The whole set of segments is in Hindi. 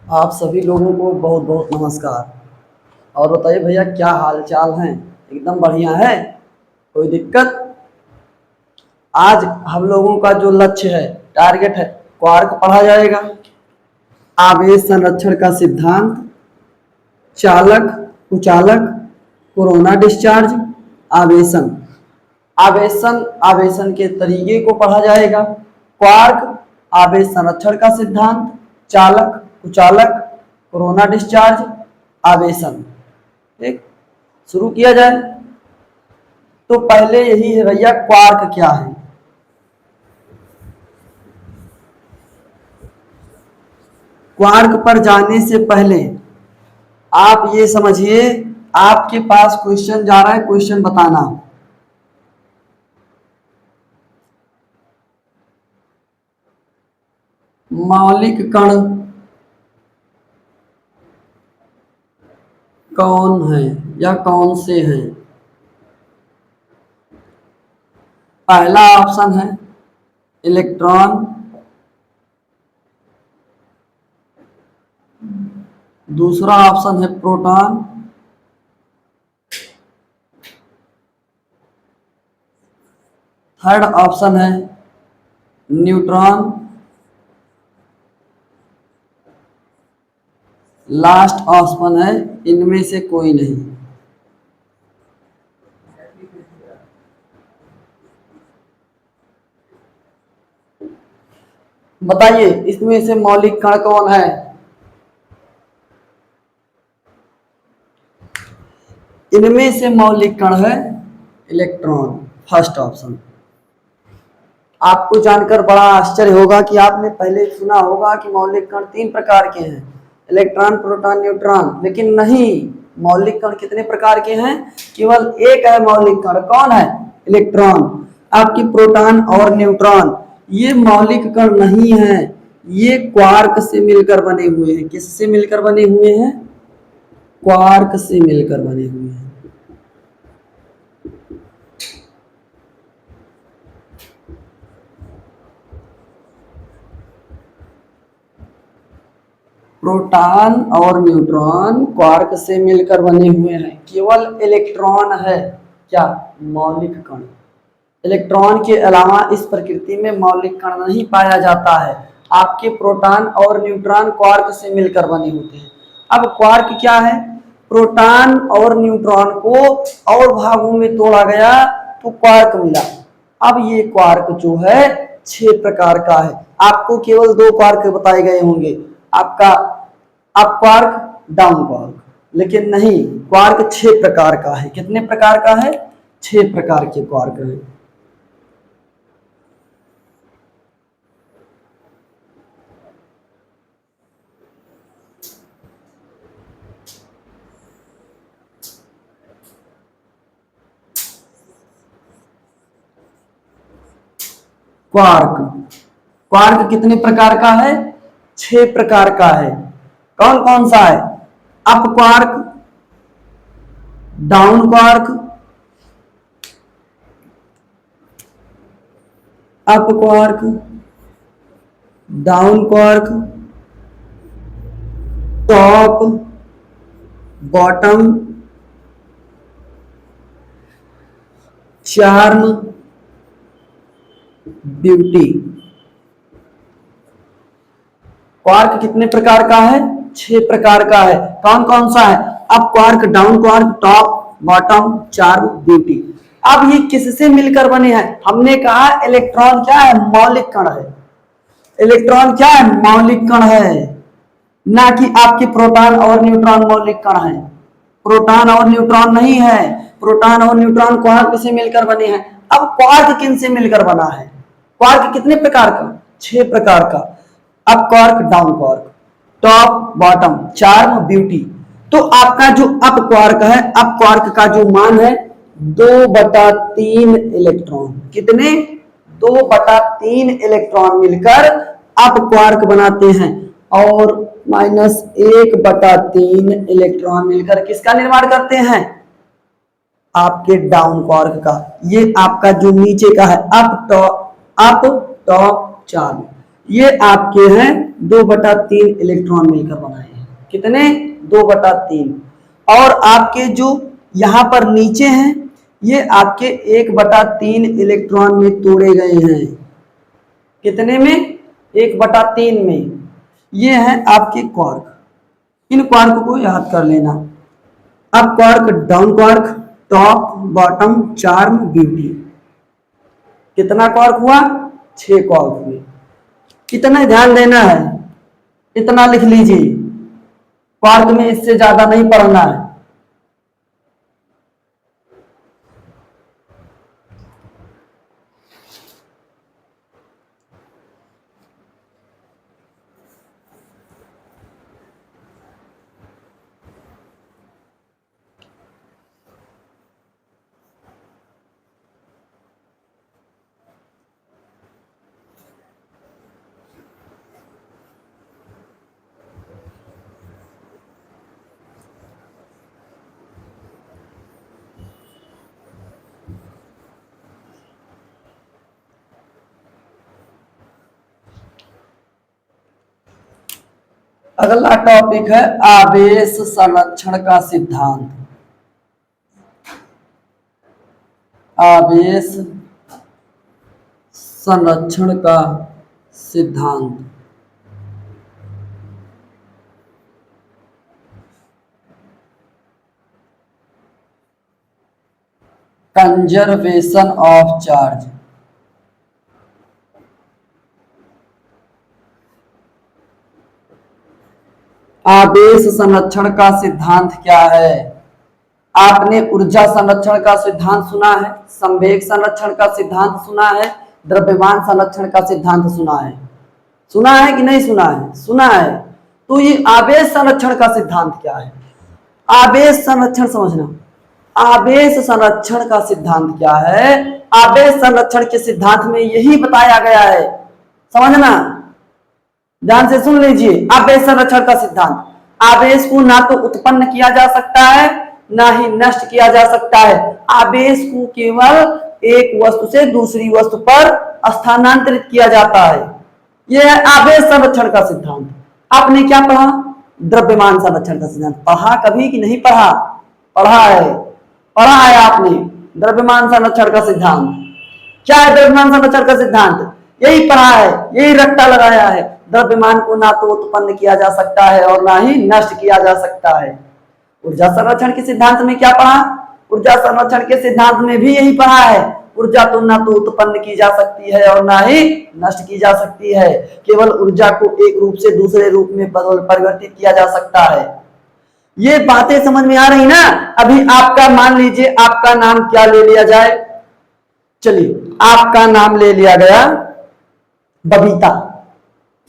आप सभी लोगों को बहुत बहुत नमस्कार। और बताइए भैया, क्या हाल चाल हैं? एकदम बढ़िया है? कोई दिक्कत? आज हम लोगों का जो लक्ष्य है, टारगेट है, क्वार्क पढ़ा जाएगा। आवेश संरक्षण का सिद्धांत, चालक, कुचालक, कोरोना डिस्चार्ज, आवेशन। आवेशन के तरीके को पढ़ा जाएगा। क्वार्क, आवेश संरक्षण का सिद्धांत, चालक, कुचालक, कोरोना डिस्चार्ज, आवेशन। ठीक, शुरू किया जाए। तो पहले यही है भैया, क्वार्क क्या है। क्वार्क पर जाने से पहले आप ये समझिए, आपके पास क्वेश्चन जा रहा है, क्वेश्चन बताना। मौलिक कण कौन है या कौन से हैं? पहला ऑप्शन है इलेक्ट्रॉन, दूसरा ऑप्शन है प्रोटॉन, थर्ड ऑप्शन है न्यूट्रॉन, लास्ट ऑप्शन है इनमें से कोई नहीं। बताइए, इसमें से मौलिक कण कौन है? इनमें से मौलिक कण है इलेक्ट्रॉन, फर्स्ट ऑप्शन। आपको जानकर बड़ा आश्चर्य होगा कि आपने पहले सुना होगा कि मौलिक कण 3 प्रकार के हैं, इलेक्ट्रॉन, प्रोटॉन, न्यूट्रॉन। लेकिन नहीं, मौलिक कण कितने प्रकार के हैं? केवल एक है मौलिक कण। कौन है? इलेक्ट्रॉन। आपकी प्रोटॉन और न्यूट्रॉन ये मौलिक कण नहीं है, ये क्वार्क से मिलकर बने हुए हैं। किससे मिलकर बने हुए हैं? क्वार्क से मिलकर बने हुए हैं। प्रोटॉन और न्यूट्रॉन क्वार्क से मिलकर बने हुए हैं। केवल इलेक्ट्रॉन है क्या? मौलिक कण। इलेक्ट्रॉन के अलावा इस प्रकृति में मौलिक कण नहीं पाया जाता है। आपके प्रोटॉन और न्यूट्रॉन क्वार्क से मिलकर बने होते हैं। अब क्वार्क क्या है? प्रोटॉन और न्यूट्रॉन को और भागों में तोड़ा गया तो क्वार्क मिला। अब ये क्वार्क जो है 6 प्रकार का है। आपको केवल 2 क्वार्क बताए गए होंगे, आपका अप क्वार्क, डाउन क्वार्क। लेकिन नहीं, क्वार्क 6 प्रकार का है। कितने प्रकार का है? 6 प्रकार के क्वार्क है। क्वार्क, क्वार्क कितने प्रकार का है? 6 प्रकार का है। कौन कौन सा है? Up quark, down quark, up quark, down quark, top, bottom, charm, beauty. Quark कितने प्रकार का है? 6 प्रकार का है। कौन कौन सा है? Up quark, down quark, top, bottom, charm, beauty. अब ये किससे मिलकर बने हैं? हमने कहा इलेक्ट्रॉन क्या है? मौलिक कण है। इलेक्ट्रॉन क्या है? मौलिक कण है, ना कि आपके प्रोटॉन और न्यूट्रॉन मौलिक कण है। प्रोटॉन और न्यूट्रॉन नहीं है। प्रोटॉन और न्यूट्रॉन क्वार्क से मिलकर बने हैं। अब क्वार्क किन से मिलकर बना है? क्वार्क कितने प्रकार का? 6 प्रकार का। Up quark, down quark, top, bottom, charm, beauty. तो आपका जो अप क्वार्क है, अप क्वार्क का जो मान है 2/3 इलेक्ट्रॉन। कितने? 2/3 इलेक्ट्रॉन मिलकर अप क्वार्क बनाते हैं, और -1/3 इलेक्ट्रॉन मिलकर किसका निर्माण करते हैं? आपके डाउन क्वार्क का। ये आपका जो नीचे का है अप टॉप चार्म, ये आपके हैं 2/3 इलेक्ट्रॉन मिलकर बनाए हैं। कितने? 2/3। और आपके जो यहाँ पर नीचे हैं ये आपके 1/3 इलेक्ट्रॉन में तोड़े गए हैं। कितने में? 1/3 में। ये है आपके क्वार्क। इन क्वार्क को याद कर लेना। अब quark, down quark, top, bottom, charm, beauty. कितना क्वार्क हुआ? 6 क्वार्क हुए। कितना ध्यान देना है इतना लिख लीजिए, क्वार्क में इससे ज्यादा नहीं पढ़ना है। अगला टॉपिक है आवेश संरक्षण का सिद्धांत। आवेश संरक्षण का सिद्धांत। Conservation of charge. आवेश संरक्षण का सिद्धांत क्या है? आपने ऊर्जा संरक्षण का सिद्धांत सुना है, संवेग संरक्षण का सिद्धांत सुना है, द्रव्यमान संरक्षण का सिद्धांत सुना है। सुना है कि नहीं सुना है? सुना है। तो ये आवेश संरक्षण का सिद्धांत क्या है? आवेश संरक्षण समझना। आवेश संरक्षण का सिद्धांत क्या है? आवेश संरक्षण के सिद्धांत में यही बताया गया है, समझना, ध्यान से सुन लीजिए। आवेश संरक्षण का सिद्धांत, आवेश को ना तो उत्पन्न किया जा सकता है ना ही नष्ट किया जा सकता है। आवेश को केवल एक वस्तु से दूसरी वस्तु पर स्थानांतरित किया जाता है। यह है आवेश संरक्षण का सिद्धांत। आपने क्या पढ़ा? द्रव्यमान संरक्षण का सिद्धांत। पढ़ा कभी कि नहीं पढ़ा? पढ़ा है, पढ़ा है आपने द्रव्यमान संरक्षण का सिद्धांत। क्या है द्रव्यमान संरक्षण का सिद्धांत? यही पढ़ा है, यही रट्टा लगाया है। द्रव्यमान को ना तो उत्पन्न किया जा सकता है और ना ही नष्ट किया जा सकता है। ऊर्जा संरक्षण के सिद्धांत में क्या पढ़ा? ऊर्जा संरक्षण के सिद्धांत में भी यही पढ़ा है। ऊर्जा तो ना तो उत्पन्न की जा सकती है और ना ही नष्ट की जा सकती है। केवल ऊर्जा को एक रूप से दूसरे रूप में परिवर्तित किया जा सकता है। ये बातें समझ में आ रही ना? अभी आपका मान लीजिए आपका नाम क्या ले लिया जाए? चलिए आपका नाम ले लिया गया बबीता।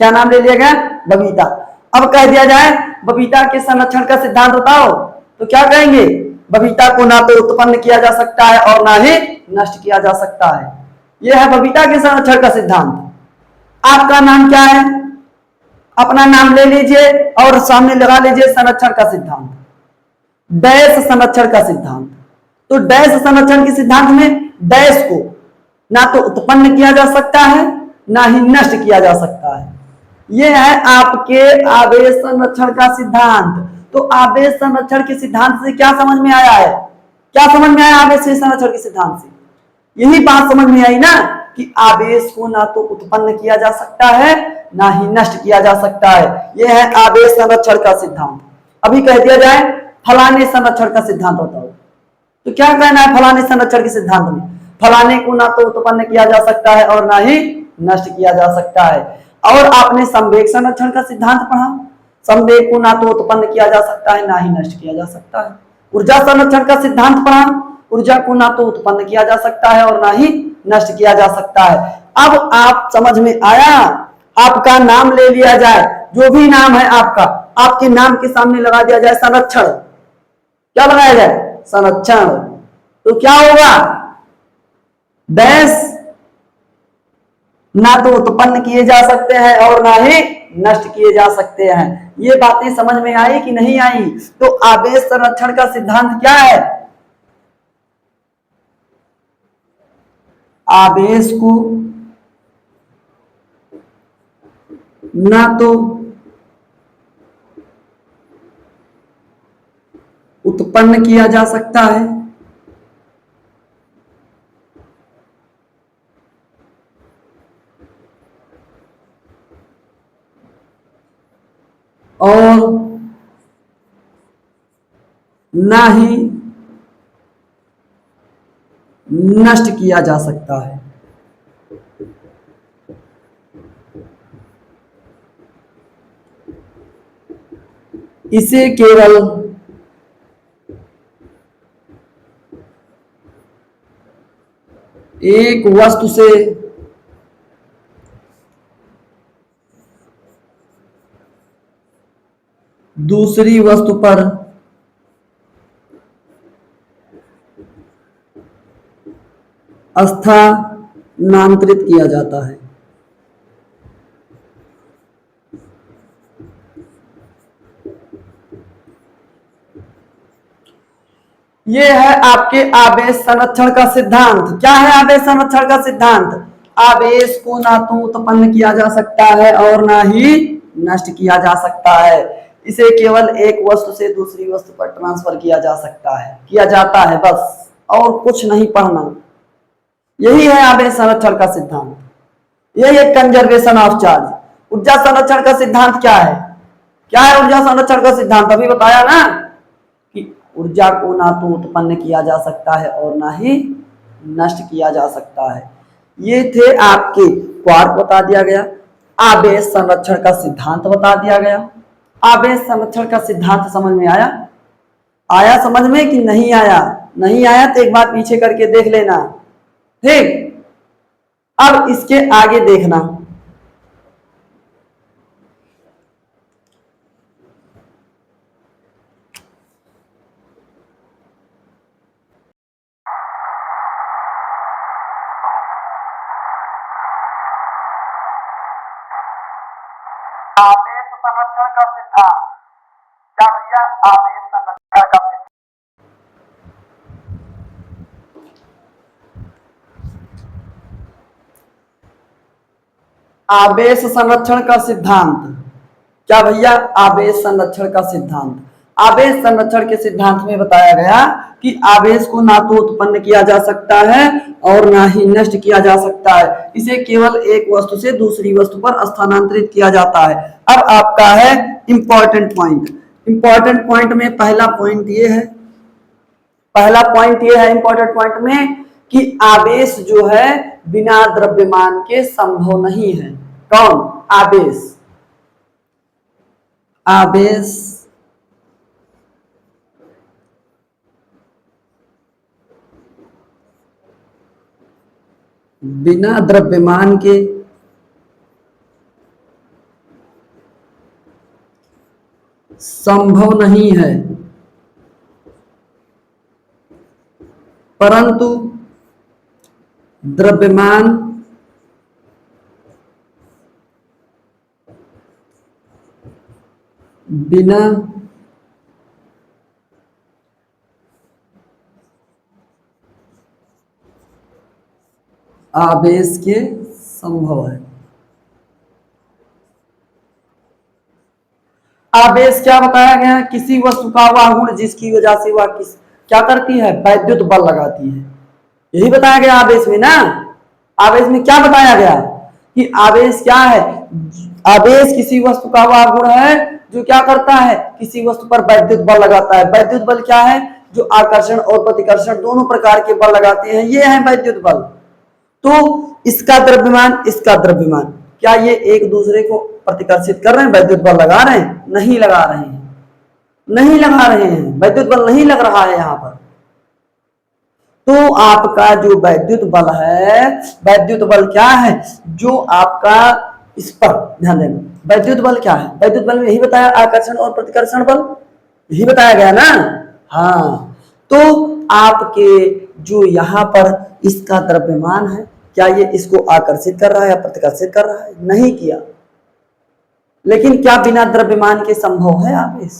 क्या नाम ले लिया गया? बबीता। अब कह दिया जाए बबीता के संरक्षण का सिद्धांत बताओ, तो क्या कहेंगे? बबीता को ना तो उत्पन्न किया जा सकता है और ना ही नष्ट किया जा सकता है। यह है बबीता के संरक्षण का सिद्धांत। आपका नाम क्या है? अपना नाम ले लीजिए और सामने लगा लीजिए संरक्षण का सिद्धांत, डैश संरक्षण का सिद्धांत। तो डैश संरक्षण के सिद्धांत में डैश को ना तो उत्पन्न किया जा सकता है ना ही नष्ट किया जा सकता है। यह है आपके आवेश संरक्षण का सिद्धांत। तो आवेश संरक्षण के सिद्धांत से क्या समझ में आया है? क्या समझ में आया आवेश संरक्षण के सिद्धांत से? यही बात समझ में आई ना कि आवेश को ना तो उत्पन्न किया जा सकता है ना ही नष्ट किया जा सकता है। यह है आवेश संरक्षण का सिद्धांत। अभी कह दिया जाए फलाने संरक्षण का सिद्धांत बताओ, तो क्या कहना है फलाने संरक्षण के सिद्धांत में? फलाने को ना तो उत्पन्न किया जा सकता है और ना ही नष्ट किया जा सकता है। और आपने संवेग संरक्षण का सिद्धांत पढ़ा। संवेग को ना तो उत्पन्न किया जा सकता है ना ही नष्ट किया जा सकता है। ऊर्जा संरक्षण का सिद्धांत पढ़ा। ऊर्जा को ना तो उत्पन्न किया जा सकता है और ना ही नष्ट किया जा सकता है। अब आप समझ में आया? आपका नाम ले लिया जाए, जो भी नाम है आपका, आपके नाम के सामने लगा दिया जाए संरक्षण। क्या लगाया जाए? संरक्षण। तो क्या होगा? डैश ना तो उत्पन्न किए जा सकते हैं और ना ही नष्ट किए जा सकते हैं। ये बातें समझ में आई कि नहीं आई? तो आवेश संरक्षण का सिद्धांत क्या है? आवेश को ना तो उत्पन्न किया जा सकता है और ना ही नष्ट किया जा सकता है। इसे केवल एक वस्तु से दूसरी वस्तु पर स्थानांतरित किया जाता है। ये है आपके आवेश संरक्षण का सिद्धांत। क्या है आवेश संरक्षण का सिद्धांत? आवेश को ना तो उत्पन्न किया जा सकता है और ना ही नष्ट किया जा सकता है। इसे केवल एक वस्तु से दूसरी वस्तु पर ट्रांसफर किया जा सकता है, किया जाता है बस, और कुछ नहीं पढ़ना। यही है आवेश संरक्षण का सिद्धांत। यही है कंजर्वेशन ऑफ चार्ज। ऊर्जा संरक्षण का सिद्धांत क्या है? क्या है ऊर्जा संरक्षण का सिद्धांत? अभी बताया ना कि ऊर्जा को ना तो उत्पन्न किया जा सकता है और ना ही नष्ट किया जा सकता है। ये थे आपके क्वार्क बता दिया गया, आवेश संरक्षण का सिद्धांत बता दिया गया। आवेश संरक्षण का सिद्धांत समझ में आया? आया समझ में कि नहीं आया? नहीं आया तो एक बार पीछे करके देख लेना, ठीक। अब इसके आगे देखना, आवेश संरक्षण का सिद्धांत। क्या भैया? आवेश संरक्षण का सिद्धांत। आवेश संरक्षण का सिद्धांत। क्या भैया? आवेश संरक्षण का सिद्धांत। आवेश संरक्षण के सिद्धांत में बताया गया कि आवेश को ना तो उत्पन्न किया जा सकता है और ना ही नष्ट किया जा सकता है। इसे केवल एक वस्तु से दूसरी वस्तु पर स्थानांतरित किया जाता है। अब आपका है इंपॉर्टेंट पॉइंट। इंपॉर्टेंट पॉइंट में पहला पॉइंट ये है, पहला पॉइंट ये है इंपॉर्टेंट पॉइंट में कि आवेश जो है बिना द्रव्यमान के संभव नहीं है। कौन? आवेश। आवेश बिना द्रव्यमान के संभव नहीं है, परंतु द्रव्यमान बिना आवेश के संभव है। आवेश क्या बताया गया? किसी वस्तु का वह गुण जिसकी वजह से वह क्या करती है? वैद्युत बल लगाती है। यही बताया गया आवेश में ना। आवेश में क्या बताया गया कि आवेश क्या है? आवेश किसी वस्तु का वह गुण है जो क्या करता है? किसी वस्तु पर वैद्युत बल लगाता है। वैद्युत बल क्या है? जो आकर्षण और प्रतिकर्षण दोनों प्रकार के बल लगाते हैं, ये है वैद्युत बल। तो इसका द्रव्यमान, इसका द्रव्यमान, क्या ये एक दूसरे को प्रतिकर्षित कर रहे हैं? वैद्युत बल लगा रहे हैं? नहीं लगा रहे हैं, नहीं लगा रहे हैं, वैद्युत बल नहीं लग रहा है यहां पर। तो आपका जो वैद्युत बल है, वैद्युत बल क्या है? जो आपका इस पर ध्यान देना, वैद्युत बल क्या है? वैद्युत बल में यही बताया, आकर्षण और प्रतिकर्षण बल, यही बताया गया ना। हाँ, तो आपके जो यहाँ पर इसका द्रव्यमान है, क्या ये इसको आकर्षित कर रहा है या प्रतिकर्षित कर रहा है? नहीं किया। लेकिन क्या बिना द्रव्यमान के संभव है आवेश?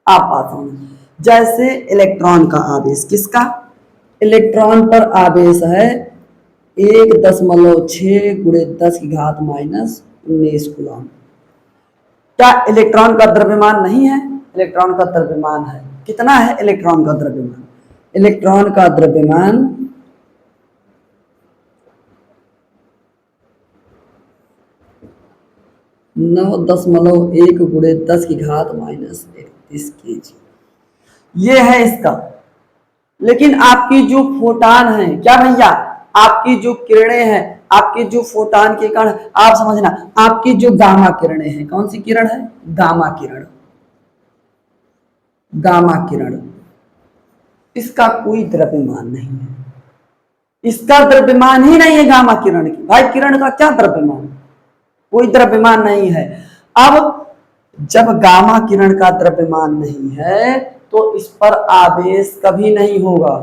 आप बात समझिए। जैसे इलेक्ट्रॉन का आवेश, किसका? इलेक्ट्रॉन पर आवेश है 1.6 × 10⁻⁻⁹ कूलम। क्या इलेक्ट्रॉन का द्रव्यमान नहीं है? इलेक्ट्रॉन का द्रव्यमान है। कितना है इलेक्ट्रॉन का द्रव्यमान? इलेक्ट्रॉन का द्रव्यमान 9.1 गुणे 10 की घात -31 kg, ये है इसका। लेकिन आपकी जो फोटान है, क्या भैया, आपकी जो किरणें हैं, आपके जो फोटान के कण, आप समझना, आपकी जो गामा किरणें हैं, कौन सी किरण है? गामा किरण। गामा किरण, इसका कोई द्रव्यमान नहीं है, इसका द्रव्यमान ही नहीं है गामा किरण की। भाई किरण का क्या द्रव्यमान? कोई द्रव्यमान नहीं है। अब जब गामा किरण का द्रव्यमान नहीं है तो इस पर आवेश कभी नहीं होगा,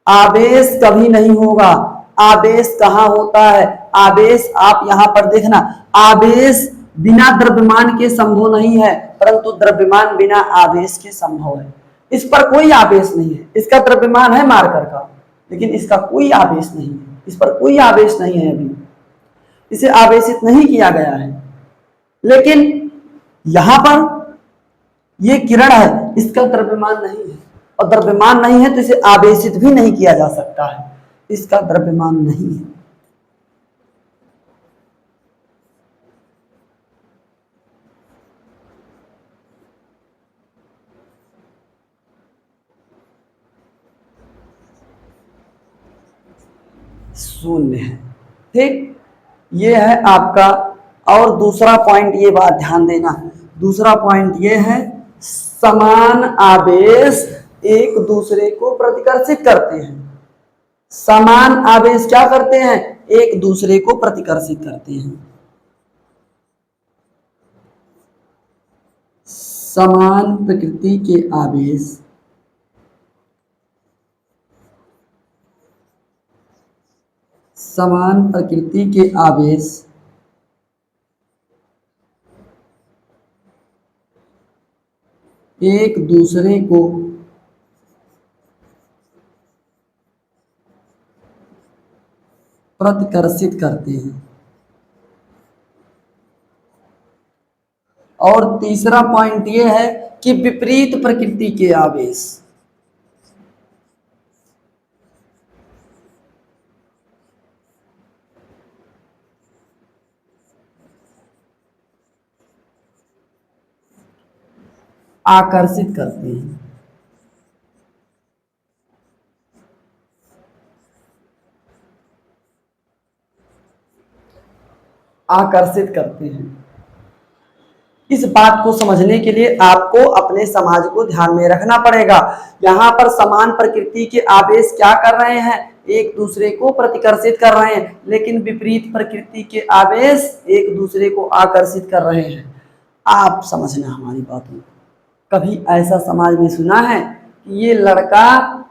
आवेश कभी नहीं होगा। आवेश कहाँ होता है? आवेश आप यहां पर देखना, आवेश बिना द्रव्यमान के संभव नहीं है, परंतु द्रव्यमान बिना आवेश के संभव है। इस पर कोई आवेश नहीं है, इसका द्रव्यमान है मार्कर का, लेकिन इसका कोई आवेश नहीं है, इस पर कोई आवेश नहीं है, अभी इसे आवेशित नहीं किया गया है। लेकिन यहां पर ये किरण है, इसका द्रव्यमान नहीं है, और द्रव्यमान नहीं है तो इसे आवेशित भी नहीं किया जा सकता है, इसका द्रव्यमान नहीं है। शून्य है। ठीक, ये है आपका। और दूसरा पॉइंट, ये बात ध्यान देना, दूसरा पॉइंट ये है, समान आवेश एक दूसरे को प्रतिकर्षित करते हैं। समान आवेश क्या करते हैं? एक दूसरे को प्रतिकर्षित करते हैं। समान प्रकृति के आवेश समान प्रकृति के आवेश एक दूसरे को प्रतिकर्षित करते हैं। और तीसरा पॉइंट यह है कि विपरीत प्रकृति के आवेश आकर्षित करते हैं। आकर्षित करते हैं। इस बात को समझने के लिए आपको अपने समाज को ध्यान में रखना पड़ेगा। यहाँ पर समान प्रकृति के आवेश क्या कर रहे हैं? एक दूसरे को प्रतिकर्षित कर रहे हैं, लेकिन विपरीत प्रकृति के आवेश एक दूसरे को आकर्षित कर रहे हैं। आप समझना हमारी बात में। कभी ऐसा समाज में सुना है कि ये लड़का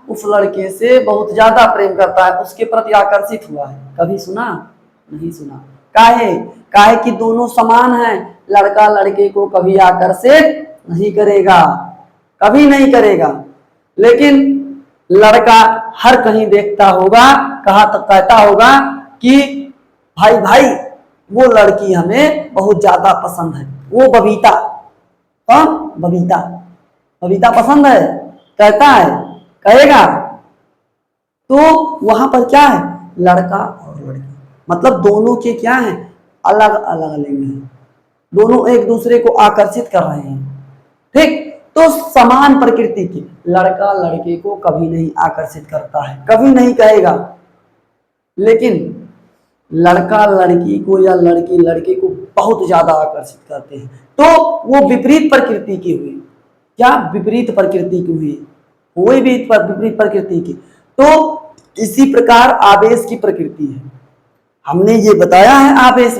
उस लड़के से बहुत ज्यादा प्रेम करता है, उसके प्रति आकर्षित हुआ है? कभी सुना? नहीं सुना। काहे? काहे कि दोनों समान हैं, लड़का लड़के को कभी आकर्षित नहीं करेगा, कभी नहीं करेगा। लेकिन लड़का हर कहीं देखता होगा, कहा तक कहता होगा कि भाई भाई वो लड़की हमें बहुत ज्यादा पसंद है, वो बबीता, कौन? बबीता, बबीता पसंद है, कहता है, कहेगा। तो वहां पर क्या है? लड़का और लड़की, मतलब दोनों के क्या है? अलग अलग लिंग हैं, दोनों एक दूसरे को आकर्षित कर रहे हैं। ठीक, तो समान प्रकृति की लड़का लड़के को कभी नहीं आकर्षित करता है, कभी नहीं कहेगा। लेकिन लड़का लड़की को या लड़की लड़के को बहुत ज्यादा आकर्षित करते हैं, तो वो विपरीत प्रकृति की हुई। क्या? विपरीत प्रकृति की हुई, हुई भी विपरीत प्रकृति की। तो इसी प्रकार आवेश की प्रकृति है। हमने ये बताया है आवेश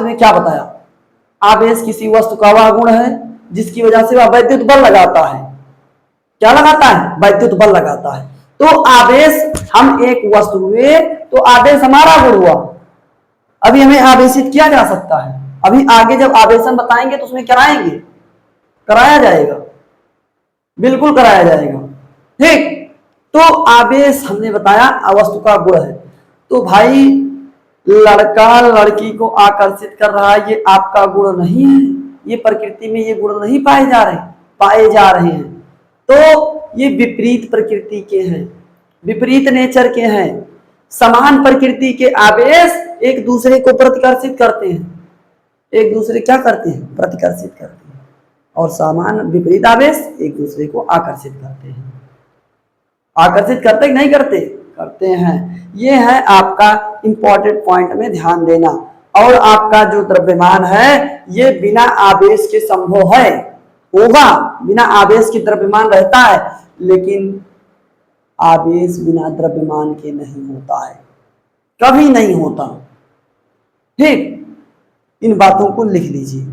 में क्या बताया? आवेश किसी वस्तु का वह गुण है जिसकी वजह से वह वैद्युत बल लगाता है। क्या लगाता है? वैद्युत बल लगाता है। तो आवेश, हम एक वस्तु हुए तो आवेश हमारा गुण हुआ, अभी हमें आवेशित किया जा सकता है। अभी आगे जब आवेशन बताएंगे तो उसमें कराएंगे, कराया जाएगा, बिल्कुल कराया जाएगा। ठीक, तो आवेश हमने बताया वस्तु का गुण है। तो भाई लड़का लड़की को आकर्षित कर रहा है, ये आपका गुण नहीं है, ये प्रकृति में ये गुण नहीं पाए जा रहे हैं। तो ये विपरीत प्रकृति के हैं, विपरीत नेचर के हैं। समान प्रकृति के आवेश एक दूसरे को प्रतिकर्षित करते हैं, एक दूसरे क्या करते हैं, प्रतिकर्षित करते हैं, और समान विपरीत आवेश एक दूसरे को आकर्षित करते हैं। आकर्षित करते कि नहीं करते, करते हैं। ये है आपका इंपॉर्टेंट पॉइंट में ध्यान देना। और आपका जो द्रव्यमान है ये बिना आवेश के संभव है, होगा, बिना आवेश के द्रव्यमान रहता है, लेकिन आवेश बिना द्रव्यमान के नहीं होता है, कभी नहीं होता। ठीक, इन बातों को लिख लीजिए।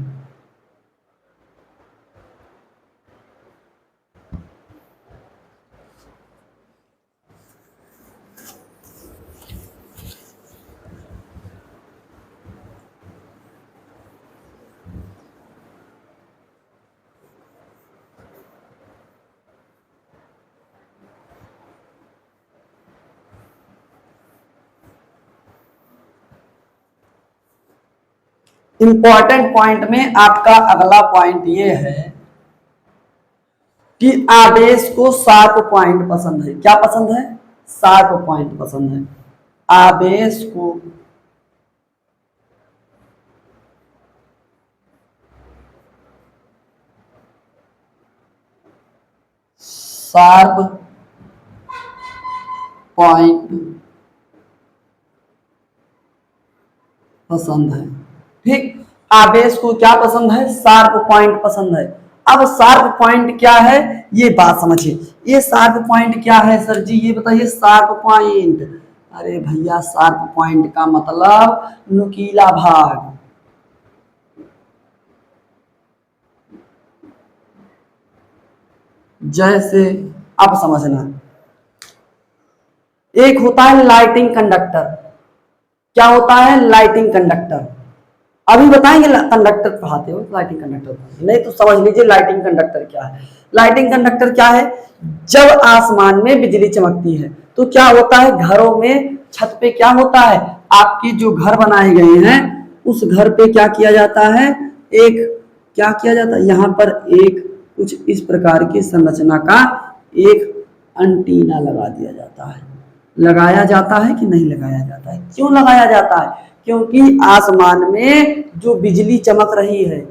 इंपॉर्टेंट पॉइंट में आपका अगला पॉइंट ये है कि आवेश को शार्प पॉइंट पसंद है। क्या पसंद है, शार्प पॉइंट पसंद है। आवेश को शार्प पॉइंट पसंद है। ठीक, आवेश को क्या पसंद है, शार्प पॉइंट पसंद है। अब शार्प पॉइंट क्या है ये बात समझिए। ये शार्प पॉइंट क्या है सर जी, ये बताइए। शार्प पॉइंट, अरे भैया शार्प पॉइंट का मतलब नुकीला भाग। जैसे अब समझना, एक होता है लाइटिंग कंडक्टर। क्या होता है, लाइटिंग कंडक्टर। अभी बताएंगे, कंडक्टर पढ़ाते हो लाइटिंग कंडक्टर, नहीं तो समझ लीजिए लाइटिंग कंडक्टर क्या है। लाइटिंग कंडक्टर क्या है, जब आसमान में बिजली चमकती है तो क्या होता है, घरों में छत पे क्या होता है, आपके जो घर बनाए गए हैं उस घर पे क्या किया जाता है, एक क्या किया जाता है, यहाँ पर एक कुछ इस प्रकार की संरचना का एक एंटीना लगा दिया जाता है। लगाया जाता है कि नहीं लगाया जाता है, क्यों लगाया जाता है, क्योंकि आसमान में जो बिजली चमक रही है,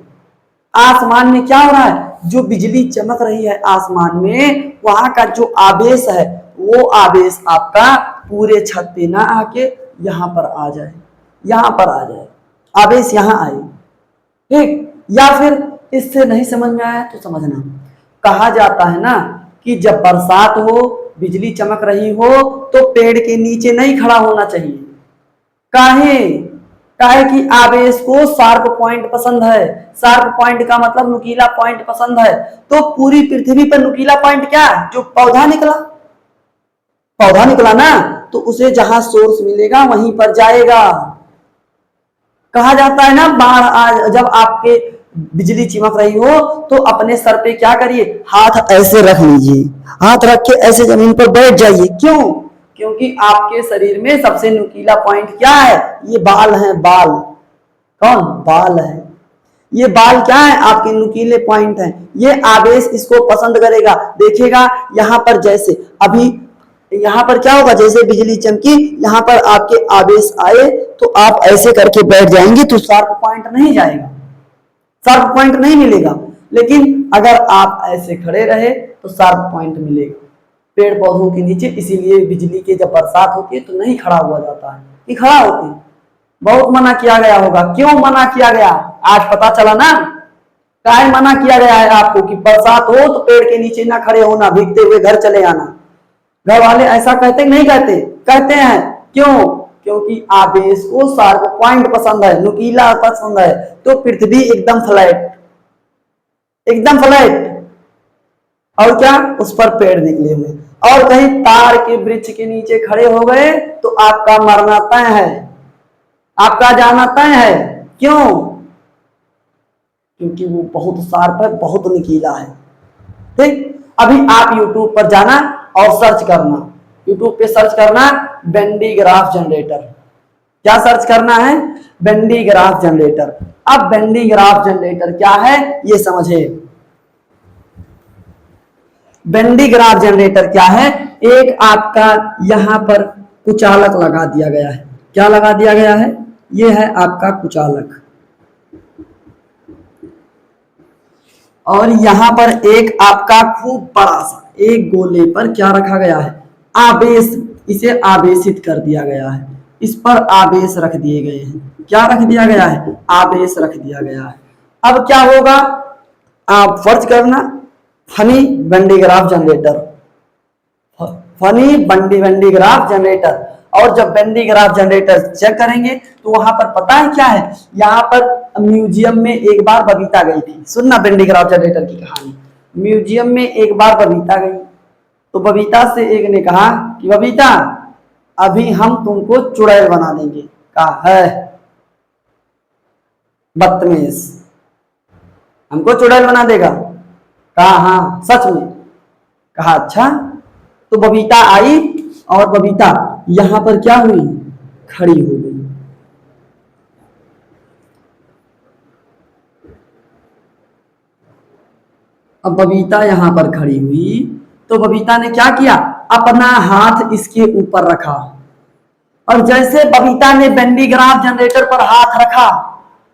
आसमान में क्या हो रहा है, जो बिजली चमक रही है आसमान में, वहां का जो आवेश है वो आवेश आपका पूरे छत पे ना आके यहाँ पर आ जाए, यहाँ पर आ जाए, आवेश यहाँ आए। ठीक, या फिर इससे नहीं समझ में आया तो समझना, कहा जाता है ना कि जब बरसात हो, बिजली चमक रही हो तो पेड़ के नीचे नहीं खड़ा होना चाहिए। काहे, काहे कि आवेश को शार्प पॉइंट पसंद है। शार्प पॉइंट का मतलब नुकीला पॉइंट पसंद है। तो पूरी पृथ्वी पर नुकीला पॉइंट क्या है, जो पौधा निकला, पौधा निकला ना, तो उसे जहां सोर्स मिलेगा वहीं पर जाएगा। कहा जाता है ना, बाढ़ जब आपके बिजली चिमक रही हो तो अपने सर पे क्या करिए, हाथ ऐसे रख लीजिए, हाथ रख के ऐसे जमीन पर बैठ जाइए। क्यों, क्योंकि आपके शरीर में सबसे नुकीला पॉइंट क्या है, ये बाल है, बाल। कौन, बाल है। ये बाल क्या है, आपके नुकीले पॉइंट हैं। ये आवेश इसको पसंद करेगा। देखेगा यहाँ पर, जैसे अभी यहाँ पर क्या होगा, जैसे बिजली चमकी, यहाँ पर आपके आवेश आए तो आप ऐसे करके बैठ जाएंगे तो शार्प पॉइंट नहीं जाएगा, शार्प पॉइंट नहीं मिलेगा। लेकिन अगर आप ऐसे खड़े रहे तो शार्प पॉइंट मिलेगा पेड़ पौधों के नीचे। इसीलिए बिजली के जब बरसात होती है तो नहीं खड़ा हुआ जाता है, कि खड़ा होती, बहुत मना किया गया होगा। क्यों मना किया गया, आज पता चला ना, काहे मना किया गया है आपको कि बरसात हो तो पेड़ के नीचे ना खड़े होना, भीगते हुए घर चले आना। घर वाले ऐसा कहते नहीं कहते, कहते हैं। क्यों, क्योंकि आवेश को शार्प पॉइंट पसंद है, नुकीला पसंद है। तो पृथ्वी एकदम फ्लैट, एकदम फ्लैट, और क्या, उस पर पेड़ निकले हुए। और कहीं तार के वृक्ष के नीचे खड़े हो गए तो आपका मरना तय है, आपका जाना तय है। क्यों, क्योंकि वो बहुत शार्प है, बहुत नुकीला है। ठीक, अभी आप YouTube पर जाना और सर्च करना, YouTube पे सर्च करना वेन डी ग्राफ जनरेटर। क्या सर्च करना है? बेंडी ग्राफ जनरेटर। अब बेंडी ग्राफ जनरेटर क्या है ये समझे। बेंडी ग्राफ जनरेटर क्या है? एक आपका यहां पर कुचालक लगा दिया गया है। क्या लगा दिया गया है? ये है आपका कुचालक, और यहां पर एक आपका खूब बड़ा सा एक गोले पर क्या रखा गया है? आवेश। इसे आवेशित कर दिया गया है, इस पर आवेश रख दिए गए हैं। क्या रख दिया गया है? आवेश रख दिया गया है। अब क्या होगा? आप फर्ज करना, funny bendy graph generator, funny bendy graph generator. और जब बेंडी ग्राफ जनरेटर चेक करेंगे तो वहां पर पता है क्या है? यहाँ पर म्यूजियम में एक बार बबीता गई थी। सुनना बेंडी ग्राफ जनरेटर की कहानी। म्यूजियम में एक बार बबीता गई, तो बबीता से एक ने कहा कि बबीता, अभी हम तुमको चुड़ैल बना देंगे। कहा है बदतमीज, हमको चुड़ैल बना देगा? कहा हाँ सच में। कहा अच्छा। तो बबीता आई, और बबीता यहां पर क्या हुई? खड़ी हो गई। अब बबीता यहां पर खड़ी हुई, तो बबीता ने क्या किया? अपना हाथ इसके ऊपर रखा, और जैसे बबीता ने बेंडी ग्राफ जनरेटर पर हाथ रखा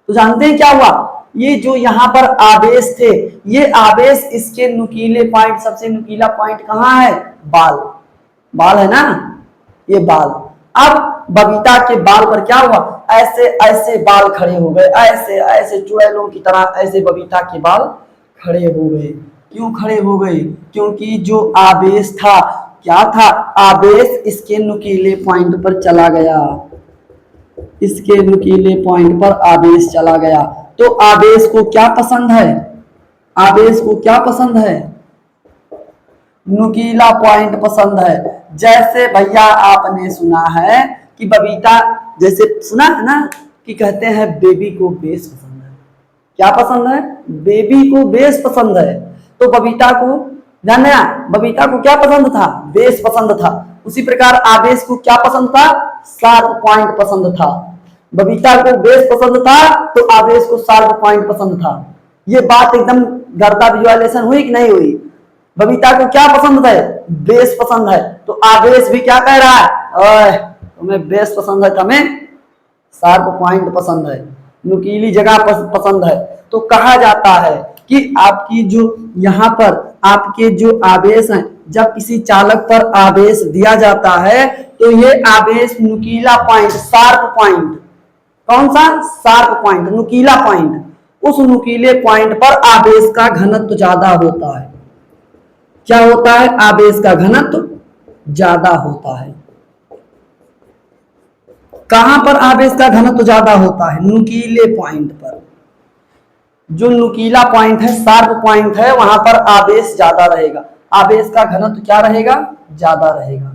तो जानते हैं क्या हुआ? ये जो यहाँ पर आवेश थे, ये आवेश इसके नुकीले पॉइंट, सबसे नुकीला पॉइंट कहाँ है? बाल। बाल है ना, ये बाल। अब बबीता के बाल पर क्या हुआ? ऐसे ऐसे बाल खड़े हो गए, ऐसे ऐसे चुड़ैलों की तरह ऐसे बबीता के बाल खड़े हो गए। क्यों खड़े हो गए? क्योंकि जो आवेश था, क्या था? आवेश इसके नुकीले पॉइंट पर चला गया, इसके नुकीले पॉइंट पर आवेश चला गया। तो आवेश को क्या पसंद है? आवेश को क्या पसंद है? नुकीला पॉइंट पसंद है। जैसे भैया आपने सुना है कि बबीता, जैसे सुना है ना कि कहते हैं बेबी को बेस पसंद है। क्या पसंद है? बेबी को बेस पसंद है। तो बबीता को जानना, बबीता को क्या पसंद था? बेस पसंद था। उसी प्रकार आवेश को क्या पसंद था? शार्प पॉइंट पसंद था। बबीता को बेस पसंद था तो आवेश को शार्प पॉइंट पसंद था। ये बात एकदम गर्दा विजुअलाइजेशन हुई कि नहीं हुई? बबीता को क्या पसंद है? बेस पसंद है। तो आवेश भी क्या कह रहा है? ओए तुम्हें बेस पसंद है, तुम्हें शार्प पॉइंट पसंद है, नुकीली जगह पसंद है। तो कहा जाता है कि आपकी जो यहाँ पर आपके जो आवेश हैं, जब किसी चालक पर आवेश दिया जाता है तो ये आवेश नुकीला पॉइंट, शार्प पॉइंट, कौन सा? शार्प पॉइंट, नुकीला पॉइंट, उस नुकीले पॉइंट पर आवेश का घनत्व ज्यादा होता है। क्या होता है? आवेश का घनत्व ज्यादा होता है। कहां पर आवेश का घनत्व ज्यादा होता है? नुकीले पॉइंट पर। जो नुकीला पॉइंट है, शार्प पॉइंट है, वहां पर आवेश ज्यादा रहेगा, आवेश का घनत्व क्या रहेगा? ज्यादा रहेगा।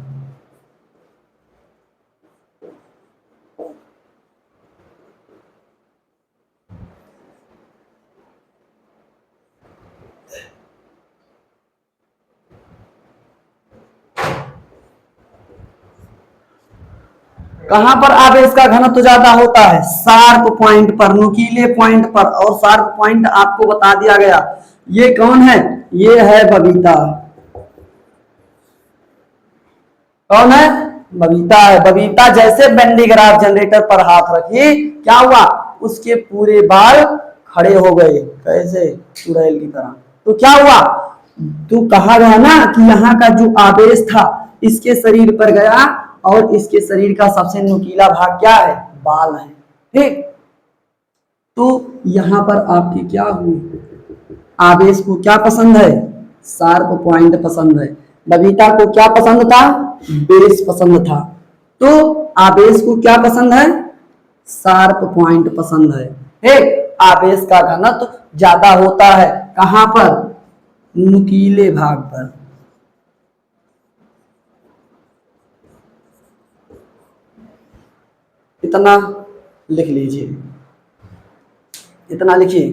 कहां पर आवेश का घनत्व ज्यादा होता है? शार्प पॉइंट पर, नुकीले पॉइंट पर। और शार्प पॉइंट आपको बता दिया गया। ये कौन है? ये है बबीता। कौन है? बबीता है। बबीता जैसे बेंडी ग्राफ जनरेटर पर हाथ रखी, क्या हुआ? उसके पूरे बाल खड़े हो गए, कैसे? चुड़ैल की तरह। तो क्या हुआ? तो कहा गया ना कि यहाँ का जो आवेश था इसके शरीर पर गया, और इसके शरीर का सबसे नुकीला भाग क्या है? बाल है। ठीक। तो यहां पर आपकी क्या हुई? आवेश को क्या पसंद है? शार्प पॉइंट पसंद है। बबीता को क्या पसंद था? बेस पसंद था। तो आवेश को क्या पसंद है? शार्प पॉइंट पसंद है। ठीक। आवेश का घनत्व ज्यादा होता है कहां पर? नुकीले भाग पर। इतना लिख लीजिए, इतना लिखिए।